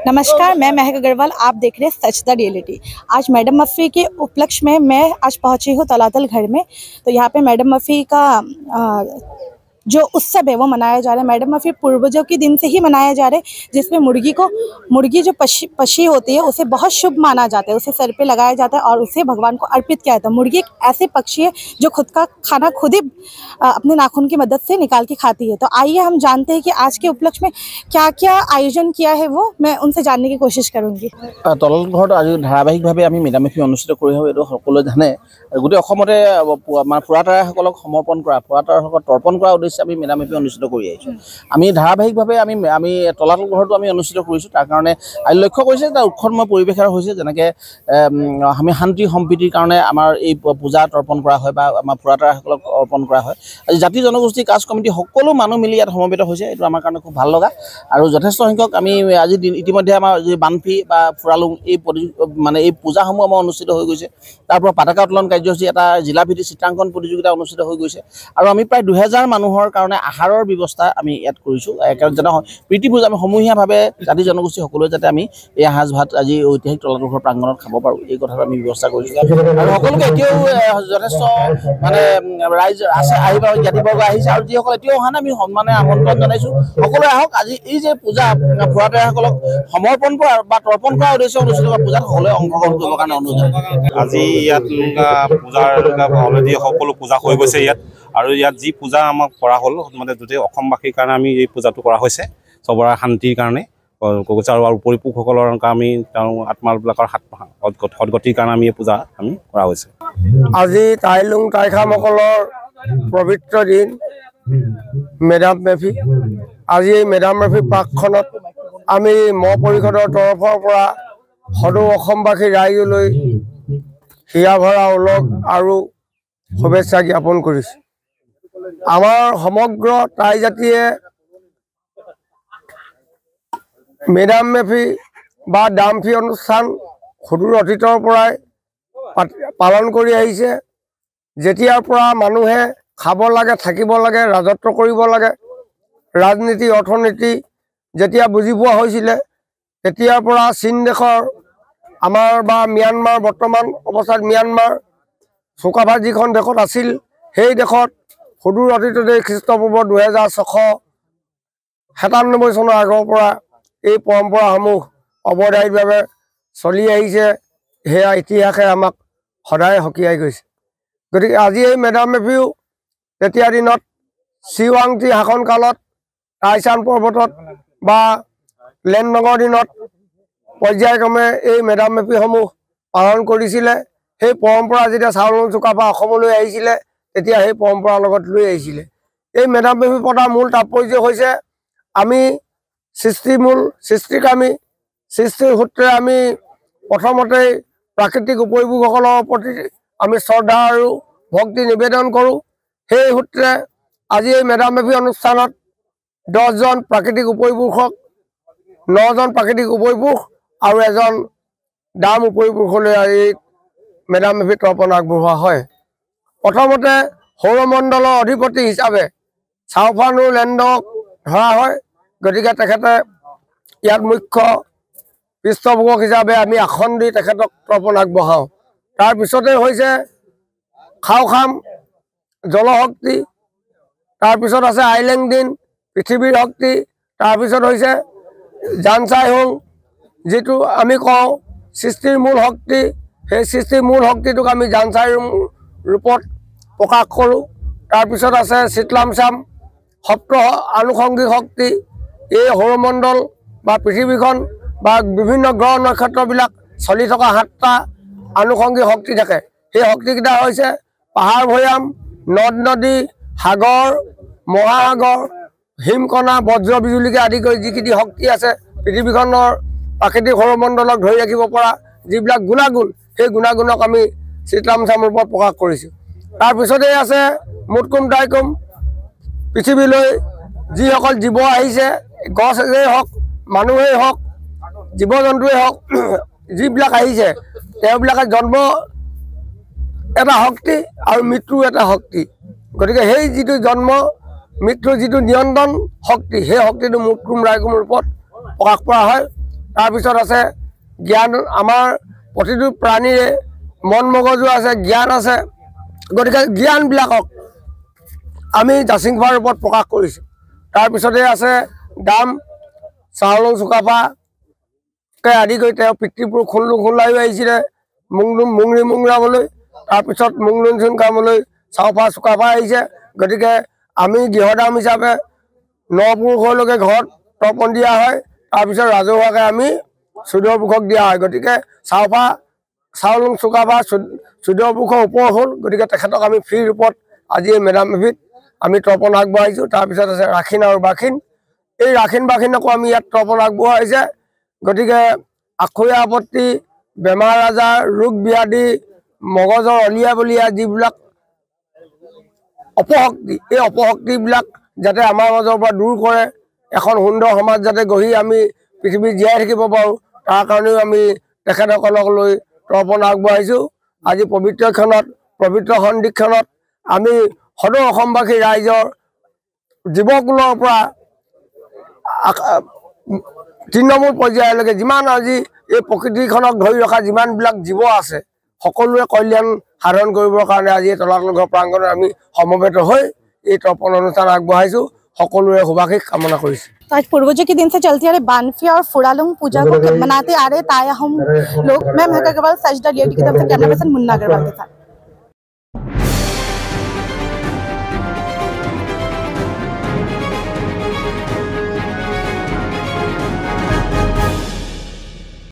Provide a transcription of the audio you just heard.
नमस्कार, मैं महक अग्रवाल। आप देख रहे हैं सच द रियलिटी। आज मैडम मफ़ी के उपलक्ष्य में मैं आज पहुंची हूं तलातल घर में। तो यहाँ पे मैडम मफ़ी का जो उत्सव है वो मनाया जा रहा है। मैडम मफ़ी पूर्वजों के दिन से ही मनाया जा रहा है, जिसमें मुर्गी जो पक्षी होती है उसे बहुत शुभ माना जाता है, उसे सर पे लगाया जाता है और उसे भगवान को अर्पित किया जाता है। मुर्गी एक ऐसे पक्षी है जो खुद का खाना खुद ही अपने नाखून की मदद से निकाल के खाती है। तो आइए हम जानते हैं कि आज के उपलक्ष्य में क्या क्या आयोजन किया है, वो मैं उनसे जानने की कोशिश करूँगी। तलातल घৰত आज ধাৰাবাহিকভাৱে আমি মেডামেফি অনুষ্ঠিত কৰি আহোঁ। এইটো সকলোৱে জানে। গোটেই অসমতে ফুৰাতাৰাসকলক সমৰ্পণ কৰা, ফুৰাতাৰাসকলক তৰ্পণ কৰাৰ উদ্দেশ্যে আমি মেডামেফি অনুষ্ঠিত কৰি আহিছোঁ। আমি ধাৰাবাহিকভাৱে আমি তলাতল ঘৰতো আমি অনুষ্ঠিত কৰিছোঁ। তাৰ কাৰণে আজি লক্ষ্য কৰিছে এটা উৎসৱময় পৰিৱেশ হৈছে, যেনেকৈ আমি শান্তি সম্প্ৰীতিৰ কাৰণে আমাৰ এই পূজা তৰ্পণ কৰা হয় বা আমাৰ ফুৰাতাৰাসকলক অৰ্পণ কৰা হয়। আজি জাতি জনগোষ্ঠী কাজ কমিটি সকলো মানুহ মিলি ইয়াত সমবেত হৈছে। এইটো আমাৰ কাৰণে খুব ভাল লগা আৰু যথেষ্ট সংখ্যক আমি আজি ইতিমধ্যে আমাৰ যি বানফি বা ফুৰালুং এই পূজাসমূহ আমাৰ অনুষ্ঠিত হৈ গৈছে। তাৰ পৰা পতাকা উত্তোলন কাৰ্যসূচী এটা জিলাভিত্তিক চিত্ৰাংকন প্ৰতিযোগিতা অনুষ্ঠিত হৈ গৈছে আৰু আমি প্ৰায় 2000 মানুহৰ কাৰণে আহাৰৰ ব্যৱস্থা আমি ইয়াত কৰিছোঁ। যেনে প্ৰীতি ভোজ আমি সমূহীয়াভাৱে জাতি জনগোষ্ঠী সকলোৱে যাতে আমি এই সাজ ভাত আজি ঐতিহাসিক তলাতল ঘৰ প্ৰাংগণত খাব পাৰোঁ, এই কথাটো আমি ব্যৱস্থা কৰিছোঁ। আৰু সকলোকে এতিয়াও যথেষ্ট ৰাইজ আছে, আহিব জ্ঞাতিবৰ্গ আহিছে আৰু যিসকল এতিয়াও অহা নাই আমি সন্মানে আমন্ত্ৰণ জনাইছোঁ। সকলোৱে আহক। আজি এই যে পূজা ফুৰাতাৰাসকলক সমৰ্পণ কৰা বা তৰ্পণ কৰাৰ উদ্দেশ্যে অনুষ্ঠিত কৰা পূজাত সকলোৱে অংশগ্ৰহণ কৰিবৰ কাৰণে অনুৰোধ জনাইছোঁ। আজি ইয়াত পূজাৰ অলৰেডি সকলো পূজা হৈ গৈছে ইয়াত, আৰু ইয়াত যি পূজা আমাক কৰা হ'ল মানে গোটেই অসমবাসীৰ কাৰণে আমি এই পূজাটো কৰা হৈছে, চবৰে শান্তিৰ কাৰণে কৈছে আৰু পৰিপোষসকলৰ কাৰণে আমি তেওঁ আত্মাবিলাকৰ সদগতিৰ কাৰণে আমি এই পূজা আমি কৰা হৈছে। আজি টাইলুং টাইখামসকলৰ পবিত্ৰ দিন মেডাম মেফি। আজি এই মেডাম মেফি পাৰ্কখনত আমি মহ পৰিষদৰ তৰফৰ পৰা সদৌ অসমবাসী ৰাইজলৈ হিয়া ভৰা ওলগ আৰু শুভেচ্ছা জ্ঞাপন কৰিছোঁ। আমাৰ সমগ্ৰ টাই জাতিয়ে মেডাম মেফি বা ডামফি অনুষ্ঠান সুদূৰ অতীতৰ পৰাই পালন কৰি আহিছে। যেতিয়াৰ পৰা মানুহে খাব লাগে, থাকিব লাগে, ৰাজত্ব কৰিব লাগে, ৰাজনীতি অৰ্থনীতি যেতিয়া বুজি পোৱা হৈছিলে, তেতিয়াৰ পৰা চীন দেশৰ আমাৰ বা ম্যানমাৰ, বৰ্তমান অৱস্থাত ম্যানমাৰ চুকাফা যিখন দেশত আছিল, সেই দেশত সুদূৰ অতীততে খ্ৰীষ্টপূৰ্ব 2697 চনৰ আগৰ পৰা এই পৰম্পৰাসমূহ অৱধাৰিতভাৱে চলি আহিছে। সেয়া ইতিহাসে আমাক সদায় সকীয়াই গৈছে। গতিকে আজি এই মেডাম মেফিও তেতিয়া দিনত চিৱাংটি শাসনকালত টাইচান পৰ্বতত বা লেনডঙৰ দিনত পৰ্যায়ক্ৰমে এই মেডাম মেফিসমূহ পালন কৰিছিলে। সেই পৰম্পৰা যেতিয়া চাওলুং চুকাফা অসমলৈ আহিছিলে, তেতিয়া সেই পৰম্পৰাৰ লগত লৈ আহিছিলে। এই মেডাম মেফি পতাৰ মূল তাৎপৰ্য হৈছে আমি সৃষ্টিকামী, সৃষ্টিৰ সূত্ৰে আমি প্ৰথমতেই প্ৰাকৃতিক উপভোগসকলৰ প্ৰতি আমি শ্ৰদ্ধা আৰু ভক্তি নিবেদন কৰোঁ। সেই সূত্ৰে আজি এই মেডাম মেফি অনুষ্ঠানত 10জন প্ৰাকৃতিক উপভোগক, 9জন প্ৰাকৃতিক উপভোগ আৰু 1জন দাম উপভোগলৈ এই মেডাম মেফি তৰ্পণ আগবঢ়োৱা হয়। প্ৰথমতে সৌৰমণ্ডলৰ অধিপতি হিচাপে চাওফানু লেণ্ডক ধৰা হয়। গতিকে তেখেতে ইয়াত মুখ্য পৃষ্ঠপোষক হিচাপে আমি আসন দি তেখেতক তৰ্পণ আগবঢ়াওঁ। তাৰপিছতে হৈছে খাওখাম জলশক্তি, তাৰপিছত আছে আইলেংদিন পৃথিৱীৰ শক্তি, তাৰপিছত হৈছে জানচাইহুং যিটো আমি কওঁ সৃষ্টিৰ মূল শক্তি। সেই সৃষ্টিৰ মূল শক্তিটোক আমি জানচাইহুং ৰূপত প্ৰকাশ কৰোঁ। তাৰপিছত আছে চিতলামচাম সপ্ত আনুষংগিক শক্তি। এই সৌৰমণ্ডল বা পৃথিৱীখন বা বিভিন্ন গ্ৰহ নক্ষত্ৰবিলাক চলি থকা 7টা আনুষংগিক শক্তি থাকে। সেই শক্তিকেইটা হৈছে পাহাৰ ভৈয়াম, নদ নদী, সাগৰ, মহাসাগৰ, হিমকণা, বজ্ৰ বিজুলীকে আদি কৰি যিখিনি শক্তি আছে, পৃথিৱীখনৰ প্ৰাকৃতিক সৌৰমণ্ডলক ধৰি ৰাখিব পৰা যিবিলাক গুণাগুণ, সেই গুণাগুণক আমি চিতলামচাম ৰূপত প্ৰকাশ কৰিছোঁ। তাৰপিছতেই আছে মুটকুম টাইকুম। পৃথিৱীলৈ যিসকল জীৱ আহিছে, গছেই হওক, মানুহেই হওক, জীৱ জন্তুৱেই হওক, যিবিলাক আহিছে তেওঁবিলাকে জন্ম এটা শক্তি আৰু মৃত্যু এটা শক্তি। গতিকে সেই যিটো জন্ম মৃত্যুৰ যিটো নিয়ন্ত্ৰণ শক্তি, সেই শক্তিটো মুটকুম ৰাইকুম ৰূপত প্ৰকাশ কৰা হয়। তাৰপিছত আছে জ্ঞান। আমাৰ প্ৰতিটো প্ৰাণীৰে মন মগজু আছে, জ্ঞান আছে, গতিকে জ্ঞানবিলাকক আমি জাচিংফাৰ ৰূপত প্ৰকাশ কৰিছোঁ। তাৰপিছতে আছে দাম, চাউলুং চুকাফাকে আদি কৰি তেওঁ পিতৃপুৰুষ খুনলুং খুনলায়ো আহিছিলে মুংৰি মুংৰাবলৈ। তাৰপিছত মুংলুং চুনকামলৈ চাওফা চুকাফা আহিছে। গতিকে আমি গৃহদাম হিচাপে 9 পুৰুষলৈকে ঘৰত তৰ্পণ দিয়া হয়। তাৰপিছত ৰাজহুৱাকৈ আমি 14 পুৰুষক দিয়া হয়। গতিকে চাউলুং চুকাফা 14 পুৰুষৰ ওপৰ হ'ল। গতিকে তেখেতক আমি ফ্ৰী ৰূপত আজি মেডাম মেফিত আমি তৰ্পণ আগবঢ়াইছোঁ। তাৰপিছত আছে ৰাখিন আৰু বাখিন। এই ৰাখিন বাখিনকো আমি ইয়াত তৰ্পণ আগবঢ়াইছে। গতিকে আখৰীয়া আপত্তি, বেমাৰ আজাৰ, ৰোগ ব্যাধি, মগজৰ অলিয়া বলিয়া যিবিলাক অপশক্তি, এই অপশক্তিবিলাক যাতে আমাৰ মাজৰ পৰা দূৰ কৰে, এখন সুন্দৰ সমাজ যাতে গঢ়ি আমি পৃথিৱীত জীয়াই থাকিব পাৰোঁ, তাৰ কাৰণেও আমি তেখেতসকলক লৈ তৰ্পণ আগবঢ়াইছোঁ। আজি পবিত্ৰ সন্ধিক্ষণত আমি সদৌ অসমবাসী ৰাইজৰ জীৱকুলৰ পৰা তৃণমূল পৰ্যায়লৈকে যিমান আজি এই প্ৰকৃতিখনক ধৰি ৰখা যিমানবিলাক জীৱ আছে, সকলোৰে কল্যাণ সাধন কৰিবৰ কাৰণে আজি এই তলাতল ঘৰ প্ৰাংগণত আমি সমবেত হৈ এই তৰ্পণ অনুষ্ঠান আগবঢ়াইছোঁ। সকলোৰে শুভাশীষ কামনা কৰিছোঁ। तो आज पूर्वजों के दिन से चलती आ रही बानफिया और फुड़ालुंग पूजा को मनाते आ रहे ताया हम लोग। मैं महक अग्रवाल, सचदा रियलिटी की तरफ से कैमरा पर्सन मुन्ना अग्रवाल के साथ।